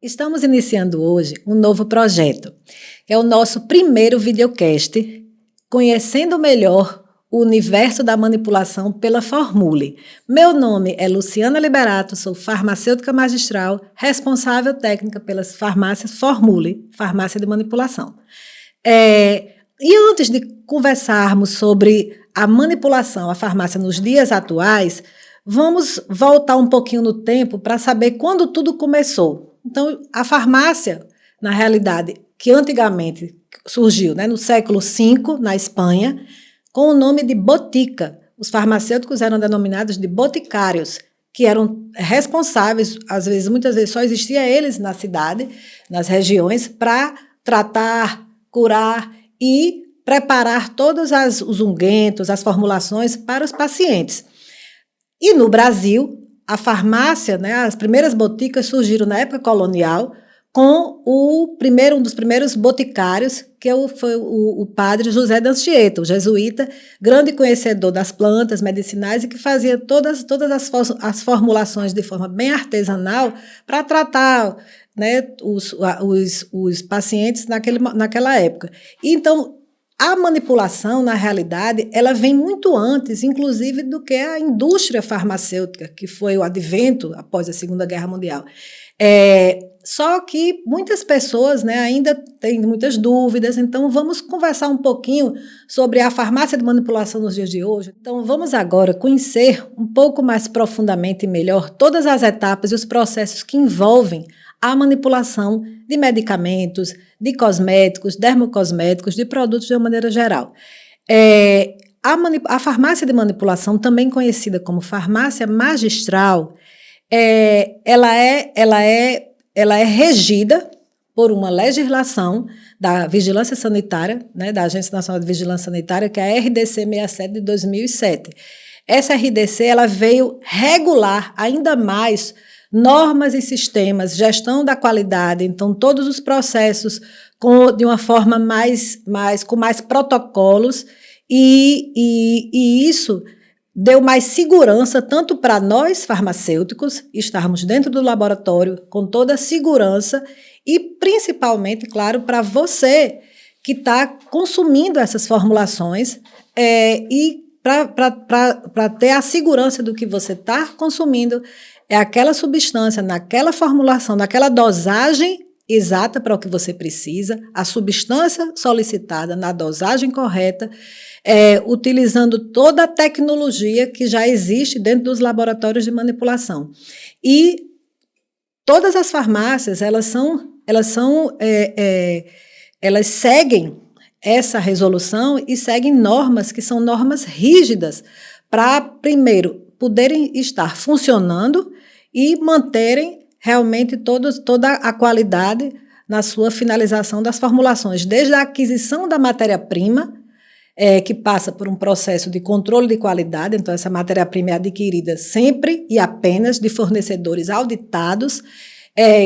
Estamos iniciando hoje um novo projeto, que é o nosso primeiro videocast, conhecendo melhor o universo da manipulação pela Formule. Meu nome é Luciana Liberato, sou farmacêutica magistral, responsável técnica pelas farmácias Formule, farmácia de manipulação. E antes de conversarmos sobre a manipulação, a farmácia nos dias atuais, vamos voltar um pouquinho no tempo para saber quando tudo começou. Então, a farmácia, na realidade, que antigamente surgiu, no século V, na Espanha, com o nome de botica. Os farmacêuticos eram denominados de boticários, que eram responsáveis, muitas vezes só existia eles na cidade, nas regiões, para tratar, curar e preparar todos os ungüentos, as formulações para os pacientes. E no Brasil, a farmácia, as primeiras boticas surgiram na época colonial com um dos primeiros boticários, que foi o padre José d'Anchieta, o jesuíta, grande conhecedor das plantas medicinais e que fazia todas as formulações de forma bem artesanal para tratar os pacientes naquela época. Então, a manipulação, na realidade, ela vem muito antes, inclusive, do que a indústria farmacêutica, que foi o advento após a Segunda Guerra Mundial. Só que muitas pessoas ainda têm muitas dúvidas, então vamos conversar um pouquinho sobre a farmácia de manipulação nos dias de hoje. Então vamos agora conhecer um pouco mais profundamente e melhor todas as etapas e os processos que envolvem a manipulação de medicamentos, de cosméticos, dermocosméticos, de produtos de uma maneira geral. A farmácia de manipulação, também conhecida como farmácia magistral, ela é regida por uma legislação da Vigilância Sanitária, da Agência Nacional de Vigilância Sanitária, que é a RDC 67 de 2007. Essa RDC ela veio regular ainda mais normas e sistemas, gestão da qualidade, então todos os processos de uma forma com mais protocolos e isso deu mais segurança tanto para nós farmacêuticos estarmos dentro do laboratório com toda a segurança e principalmente, claro, para você que está consumindo essas formulações e para ter a segurança do que você está consumindo é aquela substância, naquela formulação, naquela dosagem exata para o que você precisa, a substância solicitada na dosagem correta, utilizando toda a tecnologia que já existe dentro dos laboratórios de manipulação. E todas as farmácias, elas seguem essa resolução e seguem normas que são normas rígidas para, primeiro, poderem estar funcionando e manterem realmente toda a qualidade na sua finalização das formulações, desde a aquisição da matéria-prima, que passa por um processo de controle de qualidade, então essa matéria-prima é adquirida sempre e apenas de fornecedores auditados,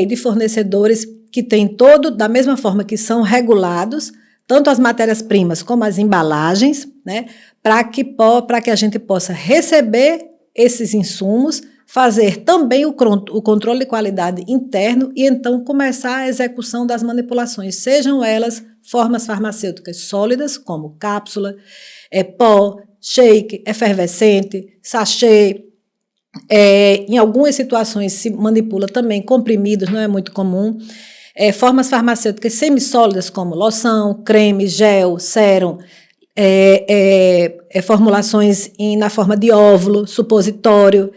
de fornecedores que têm da mesma forma que são regulados, tanto as matérias-primas como as embalagens, para que a gente possa receber esses insumos, fazer também o controle de qualidade interno e então começar a execução das manipulações, sejam elas formas farmacêuticas sólidas, como cápsula, pó, shake, efervescente, sachê. Em algumas situações se manipula também comprimidos, não é muito comum. Formas farmacêuticas semissólidas, como loção, creme, gel, sérum, formulações na forma de óvulo, supositório,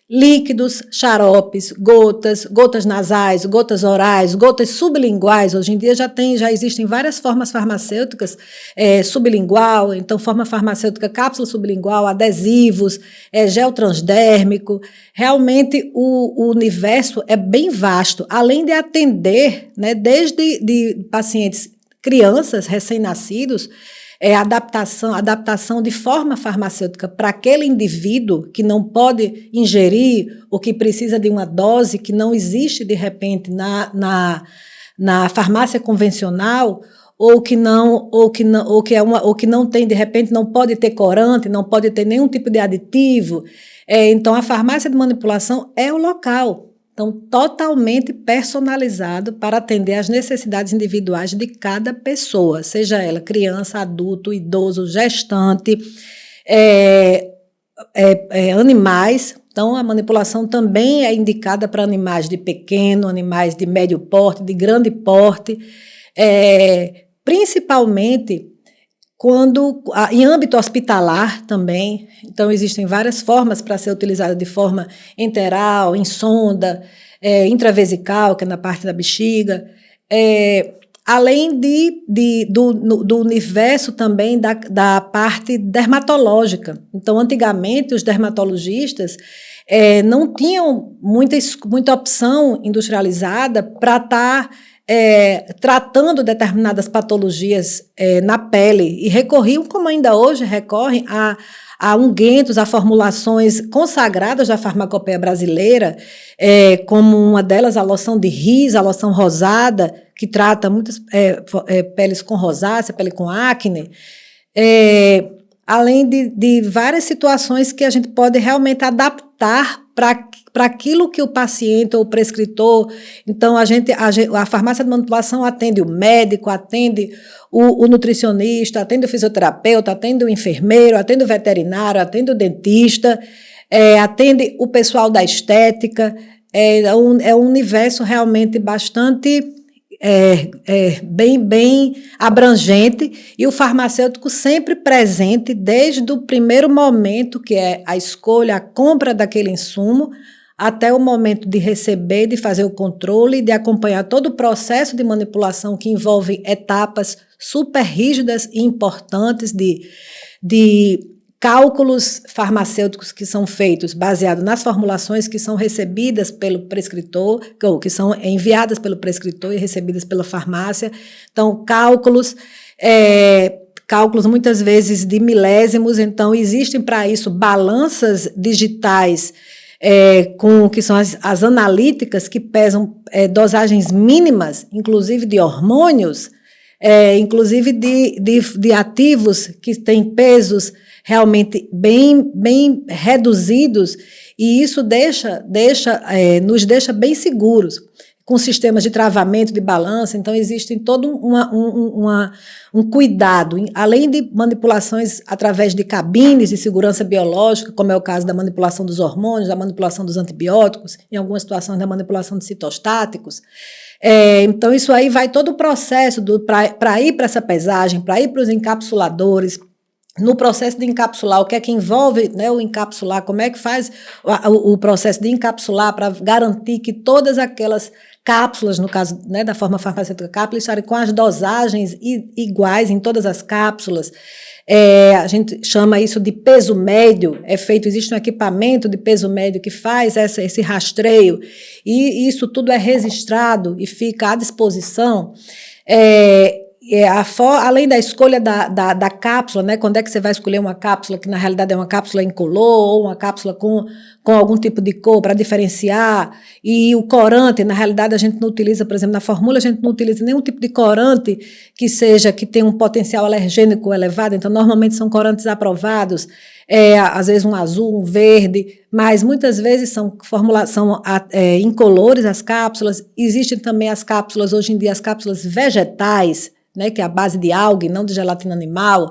líquidos, xaropes, gotas nasais, gotas orais, gotas sublinguais. Hoje em dia já existem várias formas farmacêuticas, sublingual, então forma farmacêutica cápsula sublingual, adesivos, gel transdérmico. Realmente o universo é bem vasto, além de atender, desde de pacientes, crianças recém-nascidos, adaptação de forma farmacêutica para aquele indivíduo que não pode ingerir ou que precisa de uma dose que não existe de repente na farmácia convencional ou que não tem, de repente não pode ter corante, não pode ter nenhum tipo de aditivo. Então a farmácia de manipulação é o local Então, totalmente personalizado para atender às necessidades individuais de cada pessoa, seja ela criança, adulto, idoso, gestante, animais. Então, a manipulação também é indicada para animais de pequeno, animais de médio porte, de grande porte, principalmente quando em âmbito hospitalar também. Então, existem várias formas para ser utilizada de forma enteral, em sonda, intravesical, que é na parte da bexiga, além do universo também da parte dermatológica. Então, antigamente, os dermatologistas não tinham muita opção industrializada para estar tratando determinadas patologias na pele, e recorriam, como ainda hoje recorrem, a ungüentos, a formulações consagradas da farmacopeia brasileira, como uma delas a loção de riz, a loção rosada, que trata muitas peles com rosácea, pele com acne, além de várias situações que a gente pode realmente adaptar para aquilo que o paciente ou o prescritor. Então, a farmácia de manipulação atende o médico, atende o nutricionista, atende o fisioterapeuta, atende o enfermeiro, atende o veterinário, atende o dentista, atende o pessoal da estética. É um universo realmente bastante bem abrangente, e o farmacêutico sempre presente desde o primeiro momento, que é a escolha, a compra daquele insumo, até o momento de receber, de fazer o controle, de acompanhar todo o processo de manipulação, que envolve etapas super rígidas e importantes de cálculos farmacêuticos que são feitos baseados nas formulações que são recebidas pelo prescritor, ou que são enviadas pelo prescritor e recebidas pela farmácia. Então, cálculos muitas vezes de milésimos. Então, existem para isso balanças digitais, que são as analíticas, que pesam dosagens mínimas, inclusive de hormônios, inclusive de ativos que têm pesos realmente bem reduzidos, e isso nos deixa bem seguros, com sistemas de travamento, de balança. Então, existe todo um cuidado, além de manipulações através de cabines de segurança biológica, como é o caso da manipulação dos hormônios, da manipulação dos antibióticos, em algumas situações da manipulação de citostáticos. Então, isso aí vai todo o processo para ir para essa pesagem, para ir para os encapsuladores. No processo de encapsular, o que é que envolve, né, o encapsular, como é que faz o processo de encapsular para garantir que todas aquelas cápsulas, no caso, né, da forma farmacêutica cápsula, estarem com as dosagens iguais em todas as cápsulas. A gente chama isso de peso médio, existe um equipamento de peso médio que faz esse rastreio, e isso tudo é registrado e fica à disposição. Além da escolha da cápsula, né, quando é que você vai escolher uma cápsula que na realidade é uma cápsula incolor, ou uma cápsula com algum tipo de cor para diferenciar, e o corante, na realidade a gente não utiliza, por exemplo, na formula a gente não utiliza nenhum tipo de corante que tenha um potencial alergênico elevado. Então normalmente são corantes aprovados, às vezes um azul, um verde, mas muitas vezes são incolores as cápsulas. Existem também as cápsulas, hoje em dia, as cápsulas vegetais, né, que é a base de alga, não de gelatina animal,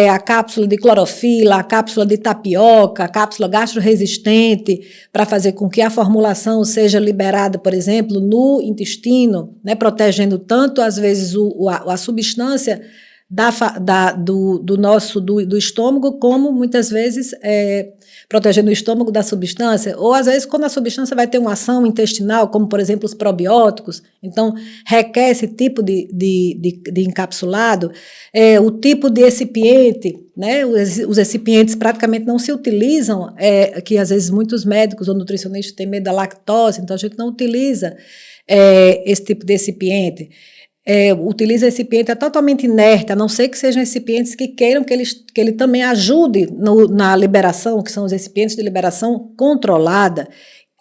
a cápsula de clorofila, a cápsula de tapioca, a cápsula gastroresistente, para fazer com que a formulação seja liberada, por exemplo, no intestino, né, protegendo tanto, às vezes, a substância do estômago, como muitas vezes protegendo o estômago da substância, ou às vezes quando a substância vai ter uma ação intestinal, como por exemplo os probióticos. Então requer esse tipo de encapsulado. O tipo de recipiente, né, os recipientes praticamente não se utilizam, que às vezes muitos médicos ou nutricionistas têm medo da lactose, então a gente não utiliza esse tipo de recipiente. Utiliza recipiente totalmente inerte, a não ser que sejam recipientes que queiram que ele também ajude na liberação, que são os recipientes de liberação controlada.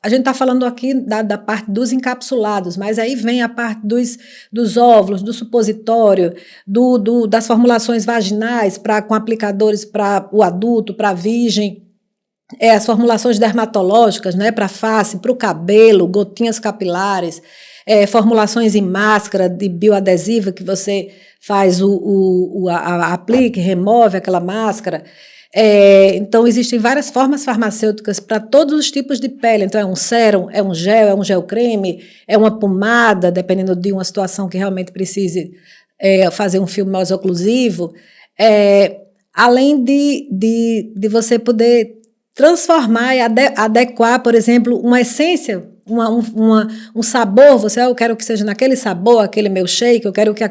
A gente está falando aqui da parte dos encapsulados, mas aí vem a parte dos óvulos, do supositório, das formulações vaginais com aplicadores para o adulto, para a virgem. as formulações dermatológicas, né, para a face, para o cabelo, gotinhas capilares, formulações em máscara de bioadesiva que você faz aplique, remove aquela máscara. Então, existem várias formas farmacêuticas para todos os tipos de pele. Então, é um sérum, é um gel creme, é uma pomada, dependendo de uma situação que realmente precise fazer um filme mais oclusivo. Além de você poder transformar e adequar, por exemplo, uma essência, um sabor, eu quero que seja naquele sabor, aquele meu shake, eu quero que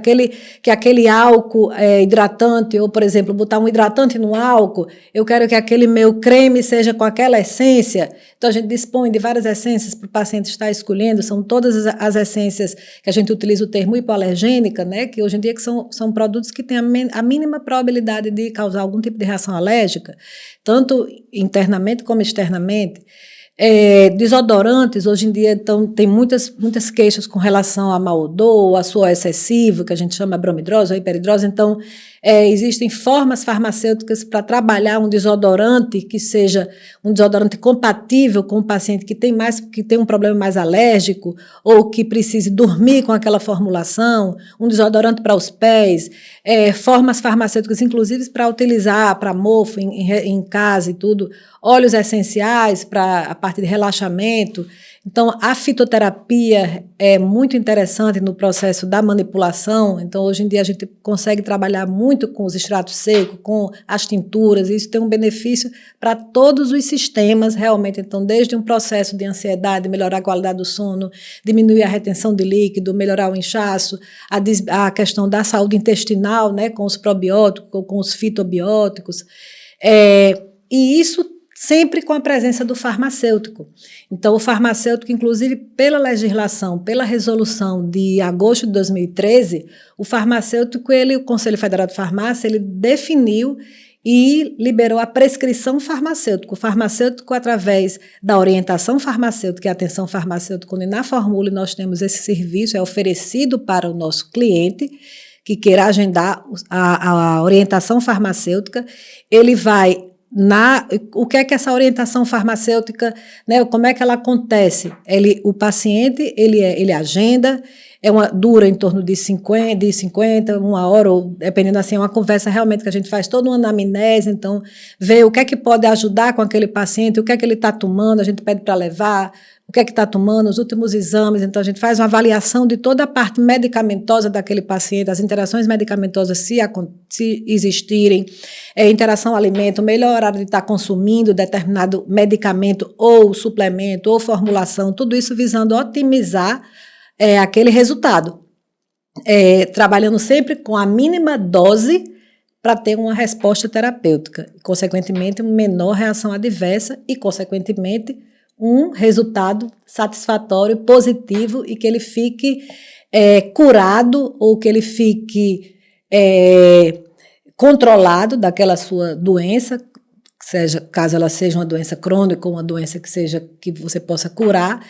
aquele álcool hidratante, ou, por exemplo, botar um hidratante no álcool, eu quero que aquele meu creme seja com aquela essência. Então, a gente dispõe de várias essências para o paciente estar escolhendo, são todas as essências que a gente utiliza o termo hipoalergênica, né, que hoje em dia que são produtos que têm a mínima probabilidade de causar algum tipo de reação alérgica, tanto internamente como externamente. Desodorantes, hoje em dia tem muitas queixas com relação a mau odor, a suor excessivo, que a gente chama bromidrose ou hiperidrose. Então, existem formas farmacêuticas para trabalhar um desodorante que seja um desodorante compatível com o paciente que tem um problema mais alérgico ou que precise dormir com aquela formulação, um desodorante para os pés, formas farmacêuticas, inclusive para utilizar para mofo em casa e tudo, óleos essenciais para a parte de relaxamento. Então, a fitoterapia é muito interessante no processo da manipulação. Então, hoje em dia, a gente consegue trabalhar muito com os extratos secos, com as tinturas, e isso tem um benefício para todos os sistemas, realmente. Então, desde um processo de melhorar a qualidade do sono, diminuir a retenção de líquido, melhorar o inchaço, a questão da saúde intestinal, né, com os probióticos, com os fitobióticos. E isso sempre com a presença do farmacêutico. Então, o farmacêutico, inclusive pela legislação, pela resolução de agosto de 2013, o farmacêutico, o Conselho Federal de Farmácia, ele definiu e liberou a prescrição farmacêutica. O farmacêutico, através da orientação farmacêutica e atenção farmacêutica, onde na Formule nós temos esse serviço, é oferecido para o nosso cliente, que queira agendar a orientação farmacêutica, ele vai o que é que essa orientação farmacêutica, né, como é que ela acontece? O paciente, ele agenda, dura em torno de 50, uma hora, ou dependendo assim, é uma conversa realmente que a gente faz toda uma anamnese, então, vê o que é que pode ajudar com aquele paciente, o que é que ele está tomando, a gente pede para levar, o que é que está tomando, os últimos exames, então a gente faz uma avaliação de toda a parte medicamentosa daquele paciente, as interações medicamentosas se existirem, interação alimento, melhor horário de estar consumindo determinado medicamento ou suplemento ou formulação, tudo isso visando otimizar aquele resultado, trabalhando sempre com a mínima dose para ter uma resposta terapêutica, consequentemente, menor reação adversa e, consequentemente, um resultado satisfatório, positivo e que ele fique curado ou que ele fique controlado daquela sua doença, caso ela seja uma doença crônica ou uma doença que você possa curar,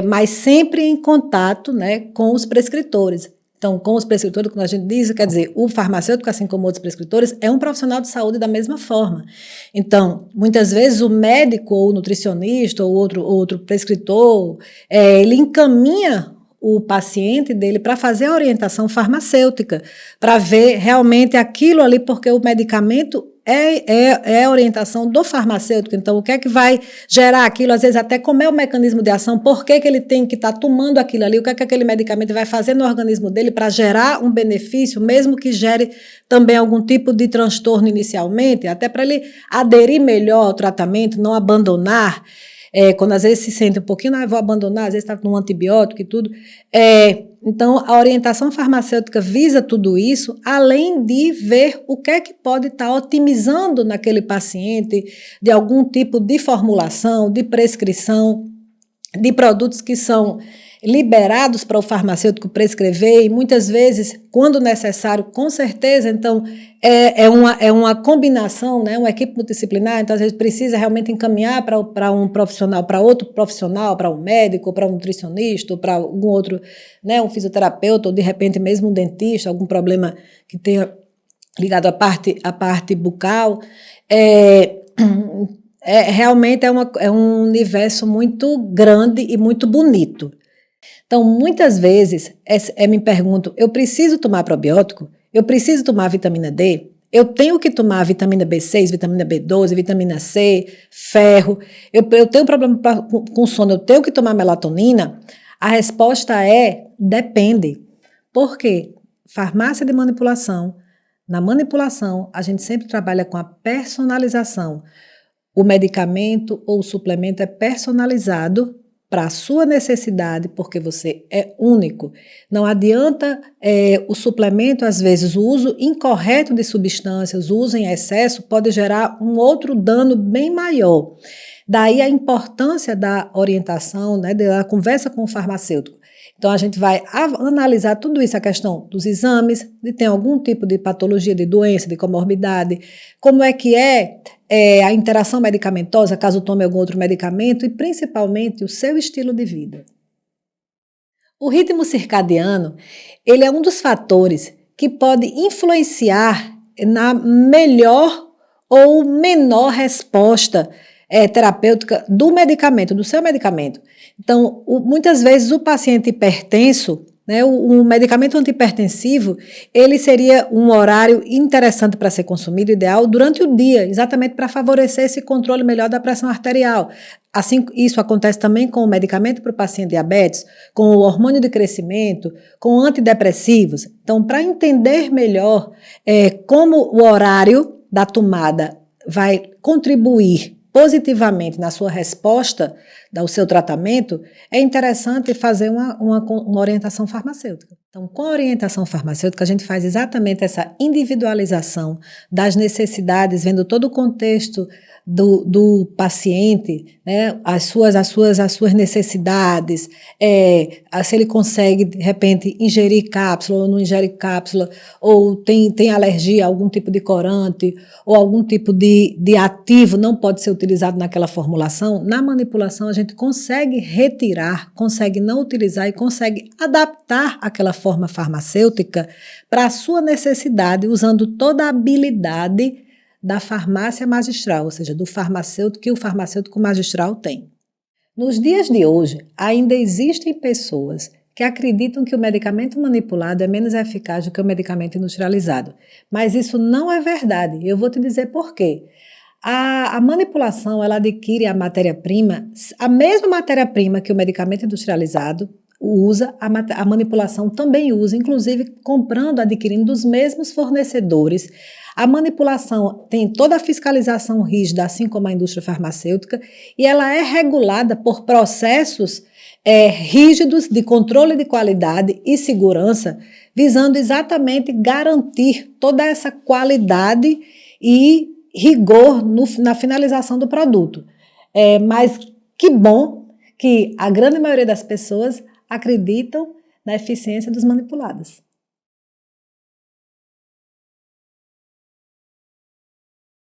mas sempre em contato, né, com os prescritores. Então, com os prescritores, quando a gente diz, quer dizer, o farmacêutico, assim como outros prescritores, é um profissional de saúde da mesma forma. Então, muitas vezes o médico ou o nutricionista ou outro prescritor, ele encaminha o paciente dele para fazer a orientação farmacêutica, para ver realmente aquilo ali, porque o medicamento é a orientação do farmacêutico. Então, o que é que vai gerar aquilo, às vezes até como é o mecanismo de ação, por que ele tem que estar tomando aquilo ali, o que é que aquele medicamento vai fazer no organismo dele para gerar um benefício, mesmo que gere também algum tipo de transtorno inicialmente, até para ele aderir melhor ao tratamento, não abandonar, quando às vezes se sente um pouquinho, vou abandonar, às vezes está com um antibiótico e tudo. Então, a orientação farmacêutica visa tudo isso, além de ver o que é que pode estar otimizando naquele paciente de algum tipo de formulação, de prescrição, de produtos que são liberados para o farmacêutico prescrever, e muitas vezes, quando necessário, com certeza, então, é uma combinação, né, uma equipe multidisciplinar, então, às vezes, precisa realmente encaminhar para um profissional, para outro profissional, para um médico, para um nutricionista, ou para algum outro, né, um fisioterapeuta, ou, de repente, mesmo um dentista, algum problema que tenha ligado à parte bucal. Realmente é um universo muito grande e muito bonito. Então, muitas vezes, me pergunto, eu preciso tomar probiótico? Eu preciso tomar vitamina D? Eu tenho que tomar vitamina B6, vitamina B12, vitamina C, ferro? Eu tenho problema com sono, eu tenho que tomar melatonina? A resposta é, depende. Por quê? Farmácia de manipulação. Na manipulação, a gente sempre trabalha com a personalização. O medicamento ou o suplemento é personalizado para a sua necessidade, porque você é único. Não adianta o suplemento, às vezes, o uso incorreto de substâncias, o uso em excesso pode gerar um outro dano bem maior. Daí a importância da orientação, né, da conversa com o farmacêutico. Então, a gente vai analisar tudo isso, a questão dos exames, de ter algum tipo de patologia, de doença, de comorbidade, como é que a interação medicamentosa, caso tome algum outro medicamento, e principalmente o seu estilo de vida. O ritmo circadiano, ele é um dos fatores que pode influenciar na melhor ou menor resposta terapêutica do medicamento, do seu medicamento. Então, muitas vezes o paciente hipertenso, né, o medicamento antihipertensivo, ele seria um horário interessante para ser consumido, ideal, durante o dia, exatamente para favorecer esse controle melhor da pressão arterial. Assim, isso acontece também com o medicamento para o paciente diabetes, com o hormônio de crescimento, com antidepressivos. Então, para entender melhor como o horário da tomada vai contribuir positivamente na sua resposta ao seu tratamento, é interessante fazer uma orientação farmacêutica. Então, com a orientação farmacêutica, a gente faz exatamente essa individualização das necessidades, vendo todo o contexto do paciente, né, as suas necessidades, se ele consegue, de repente, ingerir cápsula ou não ingere cápsula, ou tem alergia a algum tipo de corante, ou algum tipo de ativo não pode ser utilizado naquela formulação. Na manipulação, a gente consegue retirar, consegue não utilizar e consegue adaptar aquela forma farmacêutica para a sua necessidade, usando toda a habilidade da farmácia magistral, ou seja, do farmacêutico que o farmacêutico magistral tem. Nos dias de hoje, ainda existem pessoas que acreditam que o medicamento manipulado é menos eficaz do que o medicamento industrializado. Mas isso não é verdade. Eu vou te dizer por quê. A manipulação, ela adquire a matéria-prima, a mesma matéria-prima que o medicamento industrializado usa, a manipulação também usa, inclusive comprando, adquirindo dos mesmos fornecedores. A manipulação tem toda a fiscalização rígida, assim como a indústria farmacêutica, e ela é regulada por processos rígidos de controle de qualidade e segurança, visando exatamente garantir toda essa qualidade e rigor na finalização do produto. Mas que bom que a grande maioria das pessoas acreditam na eficiência dos manipulados.